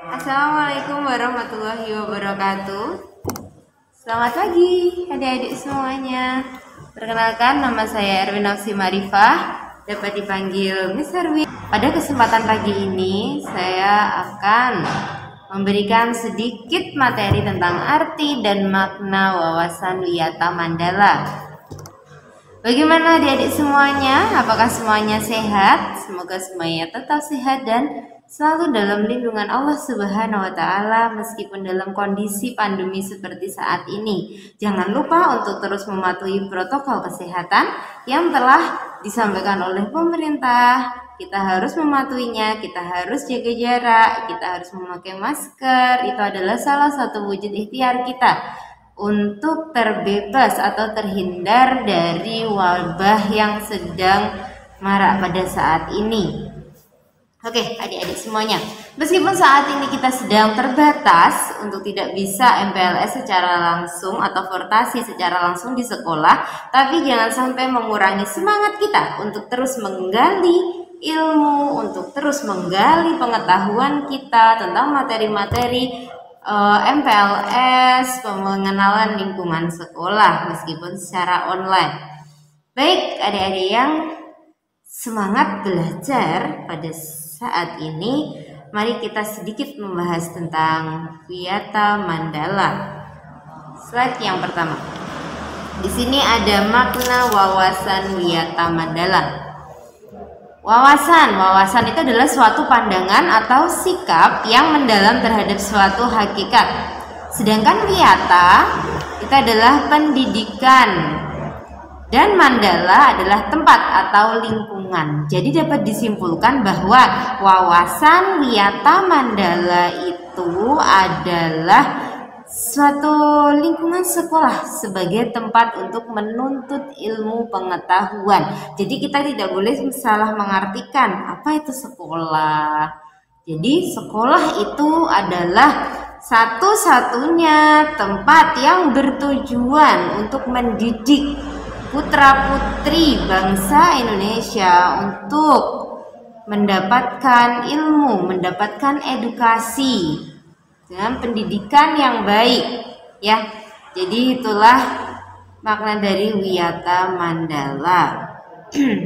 Assalamualaikum warahmatullahi wabarakatuh. Selamat pagi adik-adik semuanya. Perkenalkan, nama saya Erwin Nafsi Marifah, dapat dipanggil Miss Erwin. Pada kesempatan pagi ini saya akan memberikan sedikit materi tentang arti dan makna wawasan Wiyata Mandala. Bagaimana adik-adik semuanya? Apakah semuanya sehat? Semoga semuanya tetap sehat dan selalu dalam lindungan Allah Subhanahu wa Ta'ala meskipun dalam kondisi pandemi seperti saat ini. Jangan lupa untuk terus mematuhi protokol kesehatan yang telah disampaikan oleh pemerintah. Kita harus mematuhinya, kita harus jaga jarak, kita harus memakai masker. Itu adalah salah satu wujud ikhtiar kita untuk terbebas atau terhindar dari wabah yang sedang marak pada saat ini. Oke, adik-adik semuanya, meskipun saat ini kita sedang terbatas untuk tidak bisa MPLS secara langsung atau fortasi secara langsung di sekolah, tapi jangan sampai mengurangi semangat kita untuk terus menggali ilmu, untuk terus menggali pengetahuan kita tentang materi-materi MPLS, pengenalan lingkungan sekolah meskipun secara online. Baik, adik-adik yang semangat belajar pada saat ini, mari kita sedikit membahas tentang Wiyata Mandala. Slide yang pertama. Di sini ada makna wawasan Wiyata Mandala. Wawasan itu adalah suatu pandangan atau sikap yang mendalam terhadap suatu hakikat. Sedangkan wiyata itu adalah pendidikan. Dan mandala adalah tempat atau lingkungan. Jadi dapat disimpulkan bahwa wawasan Wiyata Mandala itu adalah suatu lingkungan sekolah sebagai tempat untuk menuntut ilmu pengetahuan. Jadi kita tidak boleh salah mengartikan apa itu sekolah. Jadi sekolah itu adalah satu-satunya tempat yang bertujuan untuk mendidik putra-putri bangsa Indonesia untuk mendapatkan ilmu, mendapatkan edukasi dengan pendidikan yang baik, ya. Jadi itulah makna dari Wiyata Mandala.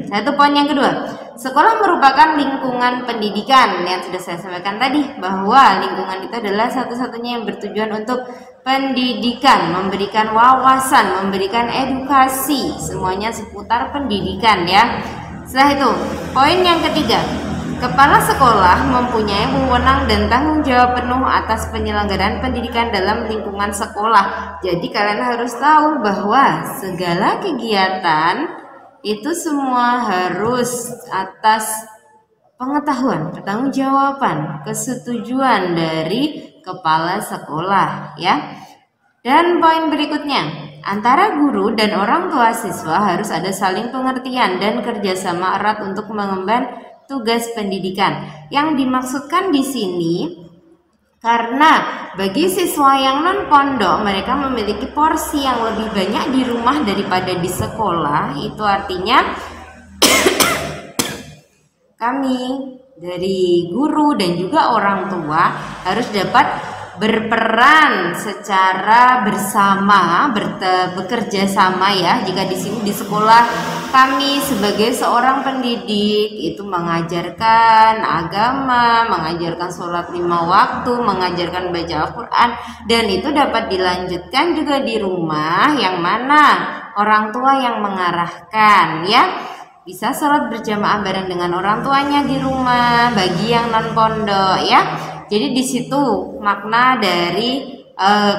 Satu poin yang kedua, sekolah merupakan lingkungan pendidikan yang sudah saya sampaikan tadi, bahwa lingkungan itu adalah satu-satunya yang bertujuan untuk pendidikan, memberikan wawasan, memberikan edukasi, semuanya seputar pendidikan, ya. Setelah itu, poin yang ketiga, kepala sekolah mempunyai wewenang dan tanggung jawab penuh atas penyelenggaraan pendidikan dalam lingkungan sekolah. Jadi kalian harus tahu bahwa segala kegiatan itu semua harus atas pengetahuan, pertanggungjawaban, kesetujuan dari kepala sekolah, ya. Dan poin berikutnya, antara guru dan orang tua siswa harus ada saling pengertian dan kerjasama erat untuk mengemban tugas pendidikan. Yang dimaksudkan di sini karena bagi siswa yang non pondok, mereka memiliki porsi yang lebih banyak di rumah daripada di sekolah. Itu artinya kami dari guru dan juga orang tua harus dapat berperan secara bersama, bekerja sama, ya. Jika di sini di sekolah kami sebagai seorang pendidik itu mengajarkan agama, mengajarkan sholat 5 waktu, mengajarkan baca Al-Quran, dan itu dapat dilanjutkan juga di rumah, yang mana orang tua yang mengarahkan, ya. Bisa sholat berjamaah bareng dengan orang tuanya di rumah bagi yang non pondok, ya. Jadi di situ makna dari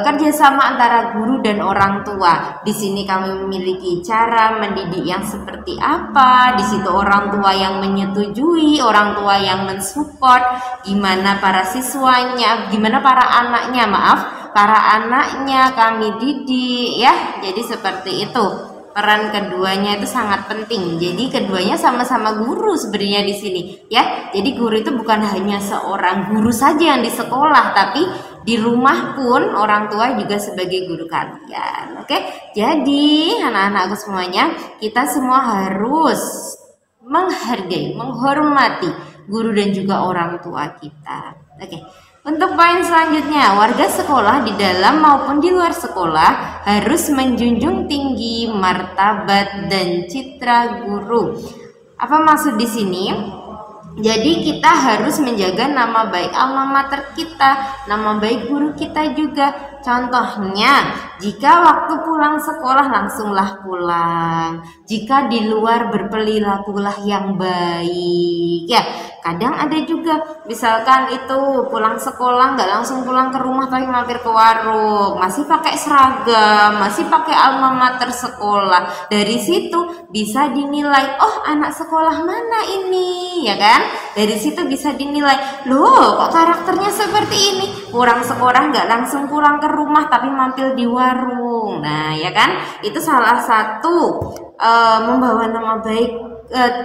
kerjasama antara guru dan orang tua. Di sini kami memiliki cara mendidik yang seperti apa. Di situ orang tua yang menyetujui, orang tua yang mensupport, gimana para siswanya, gimana para anaknya kami didik, ya. Jadi seperti itu. Peran keduanya itu sangat penting. Jadi keduanya sama-sama guru sebenarnya di sini, ya. Jadi guru itu bukan hanya seorang guru saja yang di sekolah, tapi di rumah pun orang tua juga sebagai guru kalian. Oke. Jadi anak-anakku semuanya, kita semua harus menghargai, menghormati guru dan juga orang tua kita. Oke. Untuk poin selanjutnya, warga sekolah di dalam maupun di luar sekolah harus menjunjung tinggi martabat dan citra guru. Apa maksud di sini? Jadi kita harus menjaga nama baik alma mater kita, nama baik guru kita juga. Contohnya, jika waktu pulang sekolah langsunglah pulang. Jika di luar berperilakulah yang baik. Ya, kadang ada juga misalkan itu pulang sekolah nggak langsung pulang ke rumah tapi mampir ke warung, masih pakai seragam, masih pakai alma mater sekolah. Dari situ bisa dinilai, oh anak sekolah mana ini, ya kan? Dari situ bisa dinilai, loh kok karakternya seperti ini, pulang sekolah nggak langsung pulang ke rumah tapi mampir di warung. Nah ya kan, itu salah satu membawa nama baik,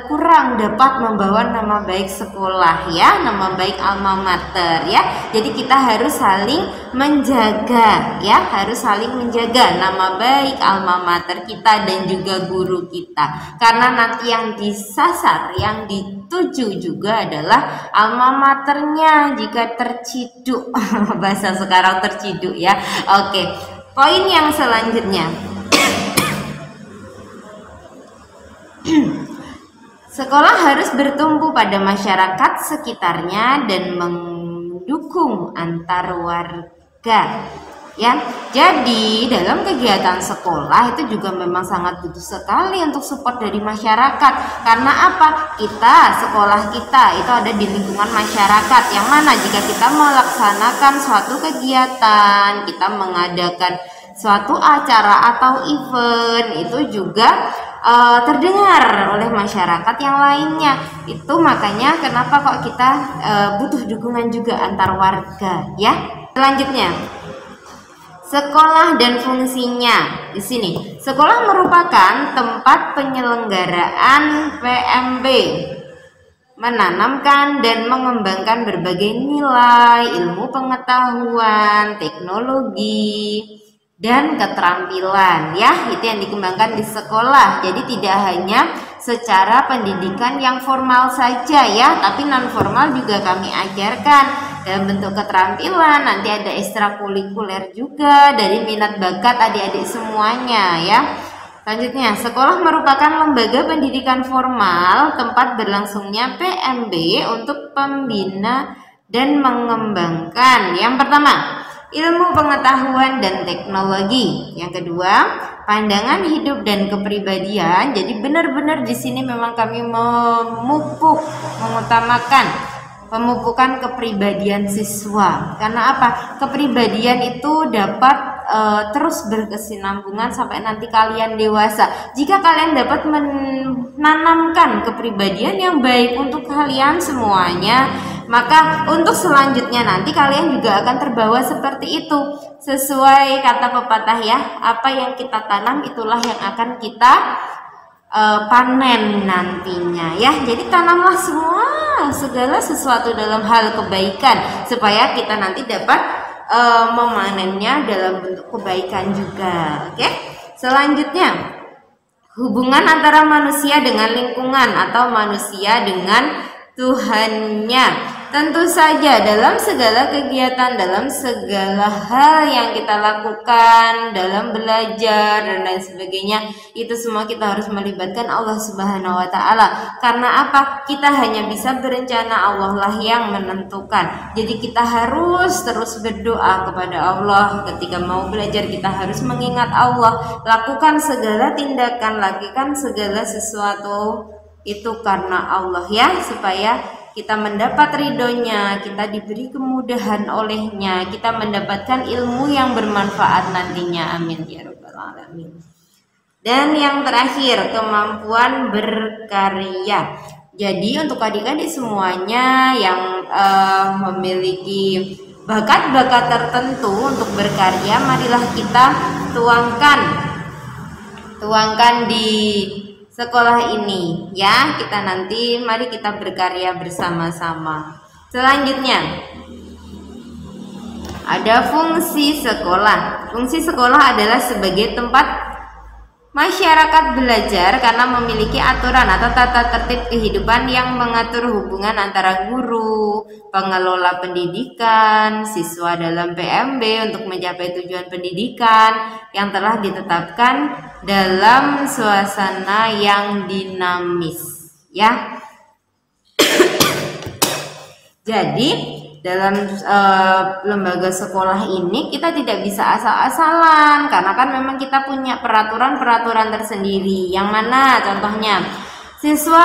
kurang dapat membawa nama baik sekolah ya, nama baik alma mater ya. Jadi kita harus saling menjaga ya, harus saling menjaga nama baik alma mater kita dan juga guru kita. Karena nanti yang disasar, yang dituju juga adalah alma maternya jika terciduk. Bahasa sekarang terciduk ya. Oke, poin yang selanjutnya. Sekolah harus bertumpu pada masyarakat sekitarnya dan mendukung antar warga. Ya, jadi dalam kegiatan sekolah itu juga memang sangat butuh sekali untuk support dari masyarakat. Karena apa? Kita, sekolah kita itu ada di lingkungan masyarakat. Yang mana jika kita melaksanakan suatu kegiatan, kita mengadakan suatu acara atau event, itu juga terdengar oleh masyarakat yang lainnya. Itu makanya kenapa kok kita butuh dukungan juga antar warga ya. Selanjutnya, sekolah dan fungsinya. Di sini, sekolah merupakan tempat penyelenggaraan PMB, menanamkan dan mengembangkan berbagai nilai, ilmu pengetahuan, teknologi, dan keterampilan ya, itu yang dikembangkan di sekolah. Jadi tidak hanya secara pendidikan yang formal saja ya, tapi non formal juga kami ajarkan dalam bentuk keterampilan. Nanti ada ekstrakurikuler juga dari minat bakat adik-adik semuanya ya. Selanjutnya, sekolah merupakan lembaga pendidikan formal, tempat berlangsungnya PMB untuk pembina dan mengembangkan. Yang pertama, ilmu pengetahuan dan teknologi. Yang kedua, pandangan hidup dan kepribadian. Jadi benar-benar di sini memang kami mengutamakan pemupukan kepribadian siswa. Karena apa? Kepribadian itu dapat terus berkesinambungan sampai nanti kalian dewasa. Jika kalian dapat menanamkan kepribadian yang baik untuk kalian semuanya, maka untuk selanjutnya nanti kalian juga akan terbawa seperti itu. Sesuai kata pepatah ya, apa yang kita tanam itulah yang akan kita panen nantinya ya. Jadi tanamlah segala sesuatu dalam hal kebaikan supaya kita nanti dapat memanennya dalam bentuk kebaikan juga. Oke. Selanjutnya, hubungan antara manusia dengan lingkungan atau manusia dengan Tuhannya. Tentu saja dalam segala kegiatan, dalam segala hal yang kita lakukan, dalam belajar dan lain sebagainya, itu semua kita harus melibatkan Allah Subhanahu wa Ta'ala. Karena apa? Kita hanya bisa berencana, Allah lah yang menentukan. Jadi kita harus terus berdoa kepada Allah. Ketika mau belajar kita harus mengingat Allah. Lakukan segala tindakan, lakukan segala sesuatu itu karena Allah ya, supaya kita mendapat ridhonya, kita diberi kemudahan olehnya, kita mendapatkan ilmu yang bermanfaat nantinya. Amin ya rabbal alamin. Dan yang terakhir, kemampuan berkarya. Jadi untuk adik-adik semuanya yang memiliki bakat-bakat tertentu untuk berkarya, marilah kita tuangkan di sekolah ini ya. Kita nanti mari kita berkarya bersama-sama. Selanjutnya ada fungsi sekolah. Fungsi sekolah adalah sebagai tempat Masyarakat belajar karena memiliki aturan atau tata tertib kehidupan yang mengatur hubungan antara guru, pengelola pendidikan, siswa dalam PMB untuk mencapai tujuan pendidikan yang telah ditetapkan dalam suasana yang dinamis, ya. Jadi dalam lembaga sekolah ini kita tidak bisa asal-asalan, karena kan memang kita punya peraturan-peraturan tersendiri, yang mana contohnya siswa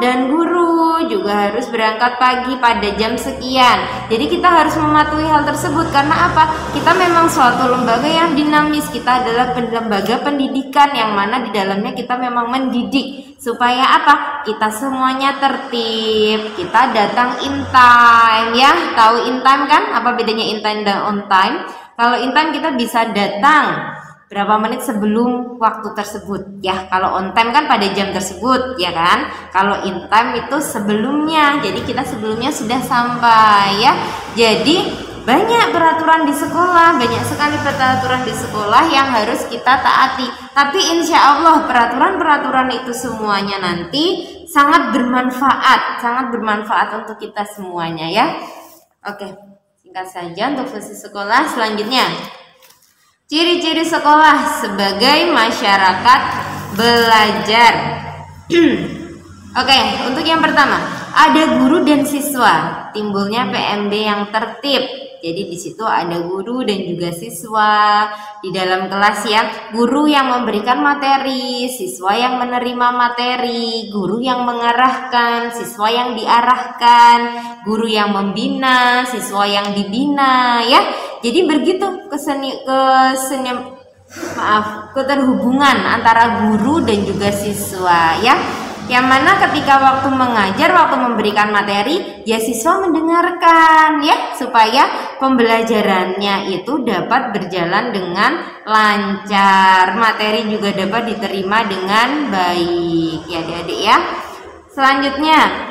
dan guru juga harus berangkat pagi pada jam sekian. Jadi kita harus mematuhi hal tersebut. Karena apa? Kita memang suatu lembaga yang dinamis. Kita adalah lembaga pendidikan yang mana di dalamnya kita memang mendidik. Supaya apa? Kita semuanya tertib. Kita datang in time, ya. Tahu in time kan? Apa bedanya in time dan on time? Kalau in time kita bisa datang berapa menit sebelum waktu tersebut, ya. Kalau on time kan pada jam tersebut, ya kan. Kalau in time itu sebelumnya, jadi kita sebelumnya sudah sampai, ya. Jadi banyak peraturan di sekolah, banyak sekali peraturan di sekolah yang harus kita taati. Tapi insya Allah peraturan-peraturan itu semuanya nanti sangat bermanfaat untuk kita semuanya, ya. Oke, singkat saja untuk fungsi sekolah. Selanjutnya, ciri-ciri sekolah sebagai masyarakat belajar. Oke, untuk yang pertama, ada guru dan siswa. Timbulnya PMB yang tertib. Jadi di situ ada guru dan juga siswa di dalam kelas, ya. Guru yang memberikan materi, siswa yang menerima materi, guru yang mengarahkan, siswa yang diarahkan, guru yang membina, siswa yang dibina, ya. Jadi begitu keterhubungan antara guru dan juga siswa, ya. Yang mana ketika waktu mengajar, waktu memberikan materi, ya siswa mendengarkan, ya, supaya pembelajarannya itu dapat berjalan dengan lancar, materi juga dapat diterima dengan baik, ya adik-adik, ya. Selanjutnya,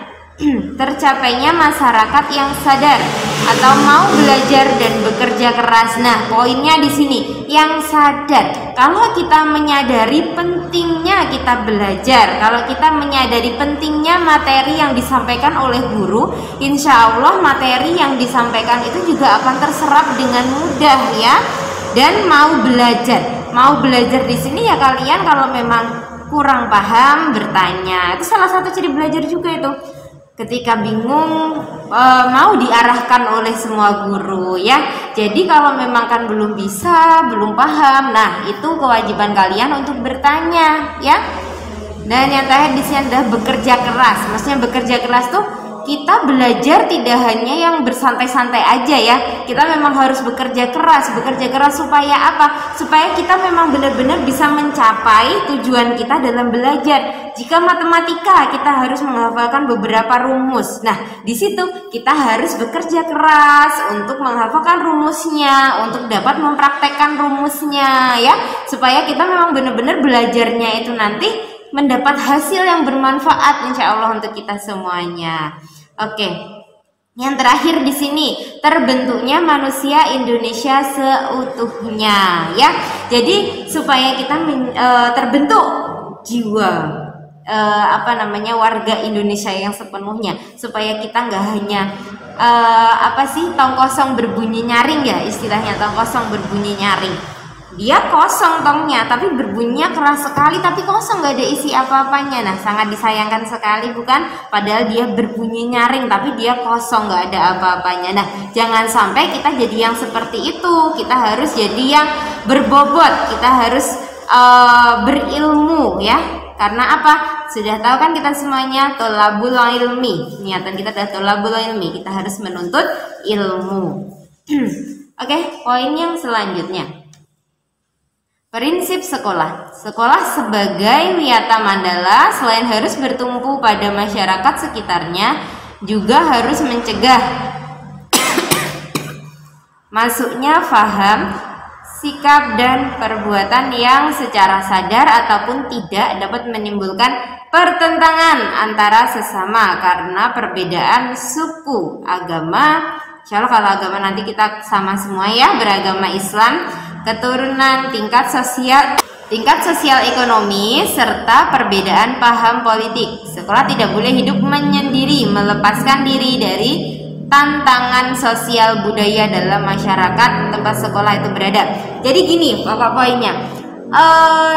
tercapainya masyarakat yang sadar atau mau belajar dan bekerja keras. Nah, poinnya di sini, yang sadar. Kalau kita menyadari pentingnya kita belajar, kalau kita menyadari pentingnya materi yang disampaikan oleh guru, insya Allah materi yang disampaikan itu juga akan terserap dengan mudah, ya. Dan mau belajar. Mau belajar di sini ya kalian kalau memang kurang paham bertanya. Itu salah satu ciri belajar juga itu. Ketika bingung mau diarahkan oleh semua guru, ya. Jadi kalau memang kan belum bisa, belum paham, nah itu kewajiban kalian untuk bertanya, ya. Dan yang terakhir di sini adalah bekerja keras. Maksudnya bekerja keras tuh kita belajar tidak hanya yang bersantai-santai aja, ya. Kita memang harus bekerja keras supaya apa? Supaya kita memang benar-benar bisa mencapai tujuan kita dalam belajar. Jika matematika, kita harus menghafalkan beberapa rumus. Nah, di situ kita harus bekerja keras untuk menghafalkan rumusnya, untuk dapat mempraktekkan rumusnya, ya. Supaya kita memang benar-benar belajarnya itu nanti mendapat hasil yang bermanfaat insya Allah untuk kita semuanya. Oke, yang terakhir di sini terbentuknya manusia Indonesia seutuhnya, ya. Jadi supaya kita terbentuk jiwa warga Indonesia yang sepenuhnya, supaya kita nggak hanya tong kosong berbunyi nyaring, ya, istilahnya tong kosong berbunyi nyaring. Dia kosong tongnya, tapi berbunyinya keras sekali, tapi kosong, nggak ada isi apa-apanya. Nah, sangat disayangkan sekali, bukan? Padahal dia berbunyi nyaring, tapi dia kosong, nggak ada apa-apanya. Nah, jangan sampai kita jadi yang seperti itu. Kita harus jadi yang berbobot, kita harus berilmu, ya. Karena apa? Sudah tahu kan kita semuanya tolabul ilmi. Niatan kita adalah tolabul ilmi. Kita harus menuntut ilmu. Oke, poin yang selanjutnya. Prinsip sekolah. Sekolah sebagai wiyata mandala selain harus bertumpu pada masyarakat sekitarnya, juga harus mencegah masuknya faham, sikap dan perbuatan yang secara sadar ataupun tidak dapat menimbulkan pertentangan antara sesama karena perbedaan suku, agama. Insya Allah kalau agama nanti kita sama semua, ya, beragama Islam, keturunan, tingkat sosial, tingkat sosial ekonomi, serta perbedaan paham politik. Sekolah tidak boleh hidup menyendiri, melepaskan diri dari tantangan sosial budaya dalam masyarakat tempat sekolah itu berada. Jadi gini pokok poinnya,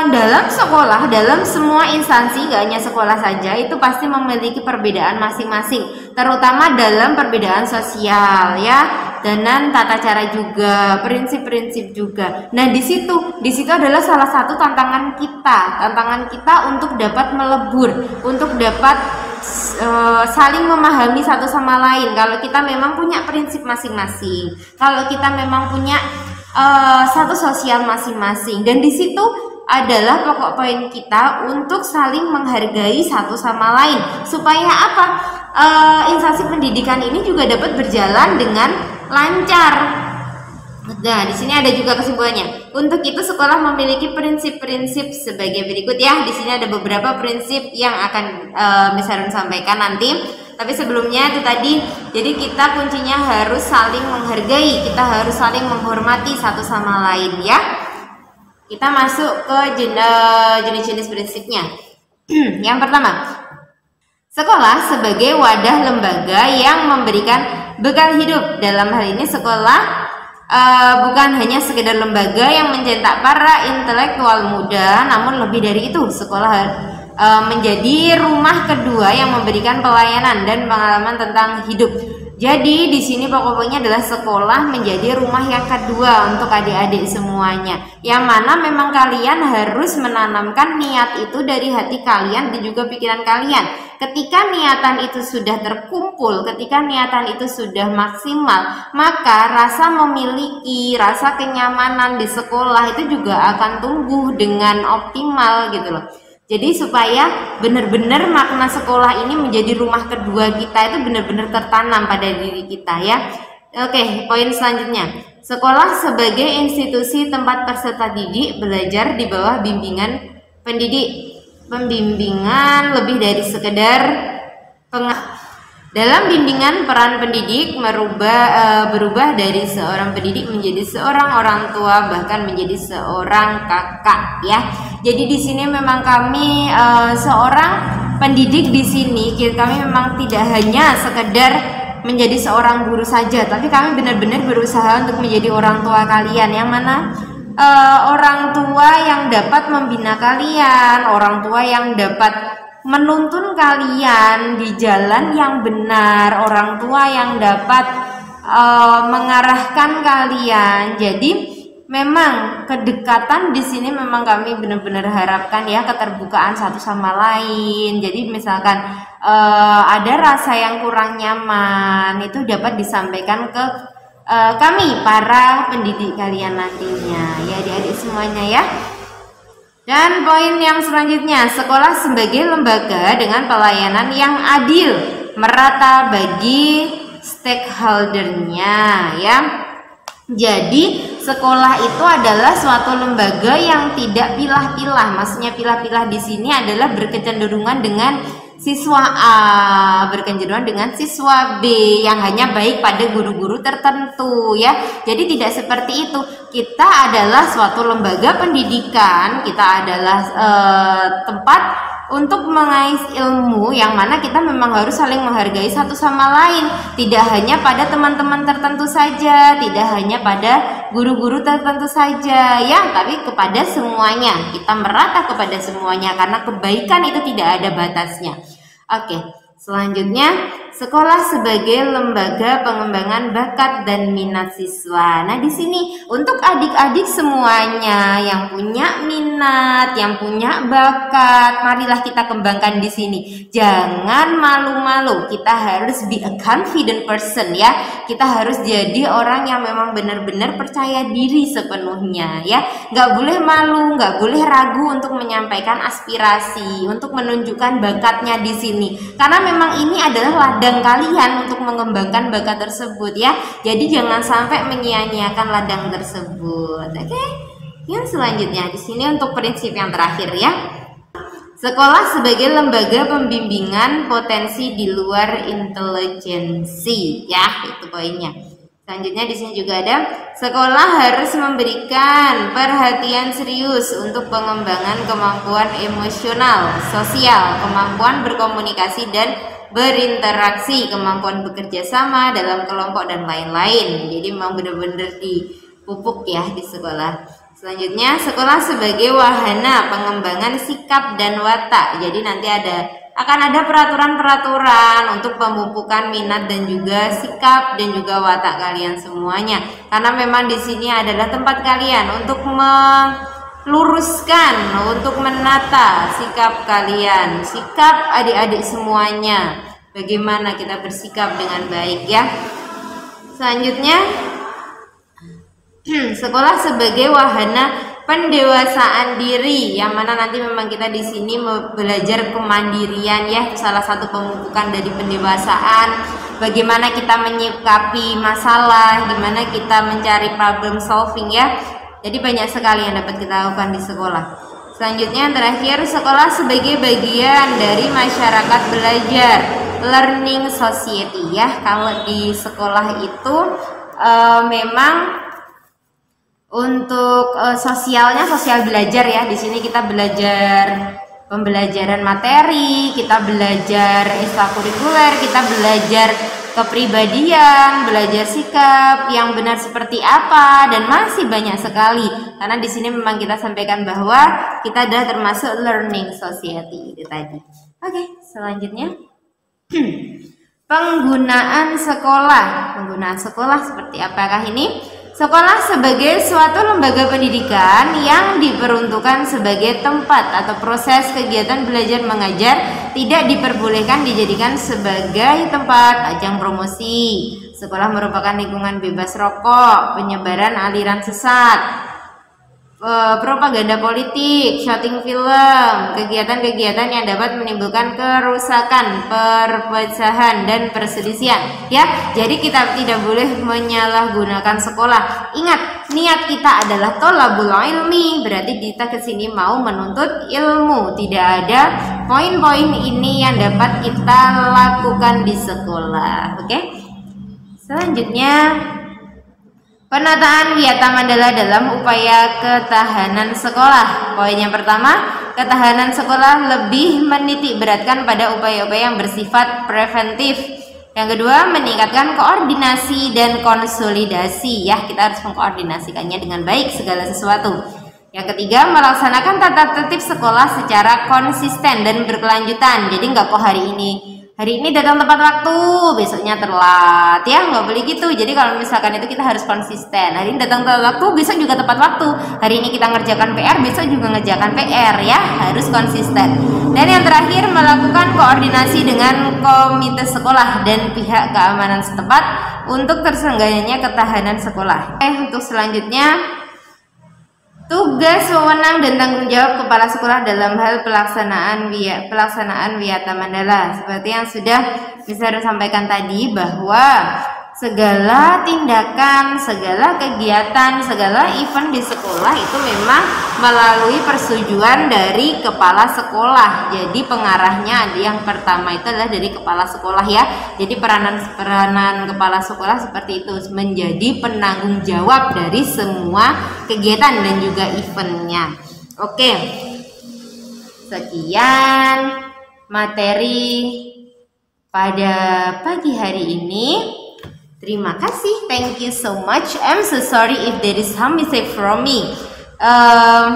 dalam sekolah, dalam semua instansi, gak hanya sekolah saja, itu pasti memiliki perbedaan masing-masing, terutama dalam perbedaan sosial ya, dan tata cara juga, prinsip-prinsip juga. Nah di situ adalah salah satu tantangan kita untuk dapat melebur, untuk dapat saling memahami satu sama lain. Kalau kita memang punya prinsip masing-masing, kalau kita memang punya satu sosial masing-masing, dan di situ adalah pokok poin kita untuk saling menghargai satu sama lain, supaya apa? Instansi pendidikan ini juga dapat berjalan dengan lancar. Nah, di sini ada juga kesimpulannya. Untuk itu sekolah memiliki prinsip-prinsip sebagai berikut ya. Di sini ada beberapa prinsip yang akan Miss Harun sampaikan nanti. Tapi sebelumnya itu tadi, jadi kita kuncinya harus saling menghargai, kita harus saling menghormati satu sama lain ya. Kita masuk ke jenis-jenis prinsipnya. Yang pertama, sekolah sebagai wadah lembaga yang memberikan bekal hidup. Dalam hal ini sekolah bukan hanya sekedar lembaga yang mencetak para intelektual muda, namun lebih dari itu, sekolah menjadi rumah kedua yang memberikan pelayanan dan pengalaman tentang hidup. Jadi di sini pokoknya adalah sekolah menjadi rumah yang kedua untuk adik-adik semuanya, yang mana memang kalian harus menanamkan niat itu dari hati kalian dan juga pikiran kalian. Ketika niatan itu sudah terkumpul, ketika niatan itu sudah maksimal, maka rasa memiliki, rasa kenyamanan di sekolah itu juga akan tumbuh dengan optimal gitu loh. Jadi supaya benar-benar makna sekolah ini menjadi rumah kedua kita itu benar-benar tertanam pada diri kita ya. Oke, poin selanjutnya. Sekolah sebagai institusi tempat peserta didik belajar di bawah bimbingan pendidik. Pembimbingan lebih dari sekedar dalam bimbingan, peran pendidik berubah dari seorang pendidik menjadi seorang orang tua, bahkan menjadi seorang kakak ya. Jadi di sini memang kami seorang pendidik di sini, kami memang tidak hanya sekedar menjadi seorang guru saja, tapi kami benar-benar berusaha untuk menjadi orang tua kalian, yang mana orang tua yang dapat membina kalian, orang tua yang dapat menuntun kalian di jalan yang benar, orang tua yang dapat mengarahkan kalian. Jadi memang kedekatan di sini memang kami benar-benar harapkan ya, keterbukaan satu sama lain. Jadi misalkan ada rasa yang kurang nyaman, itu dapat disampaikan ke kami para pendidik kalian nantinya ya, adik-adik semuanya ya. Dan poin yang selanjutnya, sekolah sebagai lembaga dengan pelayanan yang adil, merata bagi stakeholdernya ya. Jadi sekolah itu adalah suatu lembaga yang tidak pilah-pilah. Maksudnya pilah-pilah di sini adalah berkecenderungan dengan siswa A, berkecenderungan dengan siswa B, yang hanya baik pada guru-guru tertentu ya. Jadi tidak seperti itu. Kita adalah suatu lembaga pendidikan, kita adalah tempat untuk mengais ilmu, yang mana kita memang harus saling menghargai satu sama lain. Tidak hanya pada teman-teman tertentu saja, tidak hanya pada guru-guru tertentu saja ya, tapi kepada semuanya. Kita merata kepada semuanya karena kebaikan itu tidak ada batasnya. Oke, selanjutnya sekolah sebagai lembaga pengembangan bakat dan minat siswa. Nah, di sini untuk adik-adik semuanya yang punya minat, yang punya bakat, marilah kita kembangkan di sini. Jangan malu-malu. Kita harus be a confident person ya. Kita harus jadi orang yang memang benar-benar percaya diri sepenuhnya ya. Nggak boleh malu, nggak boleh ragu untuk menyampaikan aspirasi, untuk menunjukkan bakatnya di sini. Karena memang ini adalah ladang kalian untuk mengembangkan bakat tersebut ya. Jadi jangan sampai menyia-nyiakan ladang tersebut. Oke. Yang selanjutnya di sini untuk prinsip yang terakhir ya. Sekolah sebagai lembaga pembimbingan potensi di luar intelijensi ya, itu poinnya. Selanjutnya di sini juga ada sekolah harus memberikan perhatian serius untuk pengembangan kemampuan emosional, sosial, kemampuan berkomunikasi dan berinteraksi, kemampuan bekerja sama dalam kelompok dan lain-lain. Jadi memang benar-benar dipupuk ya di sekolah. Selanjutnya sekolah sebagai wahana pengembangan sikap dan watak. Jadi nanti akan ada peraturan-peraturan untuk pemupukan minat dan juga sikap dan juga watak kalian semuanya. Karena memang di sini adalah tempat kalian untuk meluruskan, untuk menata sikap kalian, sikap adik-adik semuanya. Bagaimana kita bersikap dengan baik ya. Selanjutnya sekolah sebagai wahana pendewasaan diri, yang mana nanti memang kita di sini belajar kemandirian ya, itu salah satu pemupukan dari pendewasaan. Bagaimana kita menyikapi masalah, gimana kita mencari problem solving ya. Jadi banyak sekali yang dapat kita lakukan di sekolah. Selanjutnya yang terakhir, sekolah sebagai bagian dari masyarakat belajar, learning society ya. Kalau di sekolah itu memang untuk sosialnya sosial belajar ya. Di sini kita belajar pembelajaran materi, kita belajar ekstrakurikuler, kita belajar kepribadian, belajar sikap yang benar seperti apa, dan masih banyak sekali. Karena di sini memang kita sampaikan bahwa kita adalah termasuk learning society itu tadi. Oke, selanjutnya penggunaan sekolah. Penggunaan sekolah seperti apakah ini? Sekolah sebagai suatu lembaga pendidikan yang diperuntukkan sebagai tempat atau proses kegiatan belajar mengajar, tidak diperbolehkan dijadikan sebagai tempat ajang promosi. Sekolah merupakan lingkungan bebas rokok, penyebaran aliran sesat, propaganda politik, syuting film, kegiatan-kegiatan yang dapat menimbulkan kerusakan, perpecahan dan perselisihan. Ya, jadi kita tidak boleh menyalahgunakan sekolah. Ingat, niat kita adalah tholabul ilmi, berarti kita kesini mau menuntut ilmu. Tidak ada poin-poin ini yang dapat kita lakukan di sekolah. Oke. Selanjutnya, penataan Wiyata Mandala dalam upaya ketahanan sekolah. Poin yang pertama, ketahanan sekolah lebih menitik beratkan pada upaya-upaya yang bersifat preventif. Yang kedua, meningkatkan koordinasi dan konsolidasi. Ya, kita harus mengkoordinasikannya dengan baik segala sesuatu. Yang ketiga, melaksanakan tata tertib sekolah secara konsisten dan berkelanjutan. Jadi nggak kok hari ini datang tepat waktu, besoknya telat ya, nggak boleh gitu. Jadi kalau misalkan itu kita harus konsisten. Hari ini datang tepat waktu, besok juga tepat waktu. Hari ini kita ngerjakan PR, besok juga ngerjakan PR ya, harus konsisten. Dan yang terakhir, melakukan koordinasi dengan komite sekolah dan pihak keamanan setempat untuk terselenggaranya ketahanan sekolah. Untuk selanjutnya, tugas, wewenang dan tanggung jawab kepala sekolah dalam hal pelaksanaan Wiyata Mandala. Seperti yang sudah bisa disampaikan tadi, bahwa segala tindakan, segala kegiatan, segala event di sekolah itu memang melalui persetujuan dari kepala sekolah. Jadi pengarahnya yang pertama itu adalah dari kepala sekolah ya. Jadi peranan kepala sekolah seperti itu, menjadi penanggung jawab dari semua kegiatan dan juga eventnya. Oke, sekian materi pada pagi hari ini. Terima kasih, thank you so much. I'm so sorry if there is some mistake from me.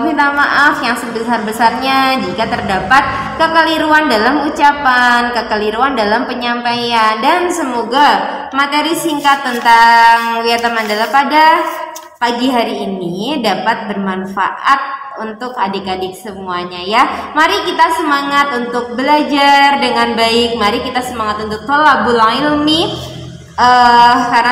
Minta maaf yang sebesar-besarnya jika terdapat kekeliruan dalam ucapan, kekeliruan dalam penyampaian, dan semoga materi singkat tentang Wiyata Mandala pada pagi hari ini dapat bermanfaat untuk adik-adik semuanya ya. Mari kita semangat untuk belajar dengan baik. Mari kita semangat untuk tholabul ilmi. Karena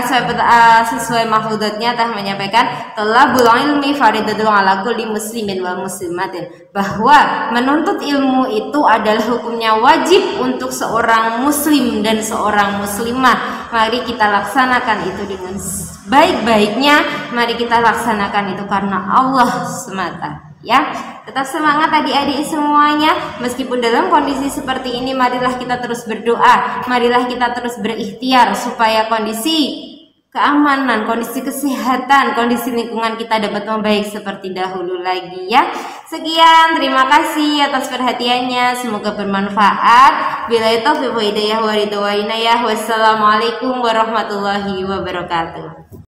sesuai mahfudzatnya telah menyampaikan tholabul ilmi faridatun ala kulli muslimin wal muslimatin, bahwa menuntut ilmu itu adalah hukumnya wajib untuk seorang muslim dan seorang muslimah. Mari kita laksanakan itu dengan baik-baiknya. Mari kita laksanakan itu karena Allah semata. Ya, tetap semangat adik-adik semuanya. Meskipun dalam kondisi seperti ini, marilah kita terus berdoa, marilah kita terus berikhtiar supaya kondisi keamanan, kondisi kesehatan, kondisi lingkungan kita dapat membaik seperti dahulu lagi ya. Sekian, terima kasih atas perhatiannya, semoga bermanfaat. Billahi taufiq wa hidayah wa ridha wa inayah. Wassalamualaikum warahmatullahi wabarakatuh.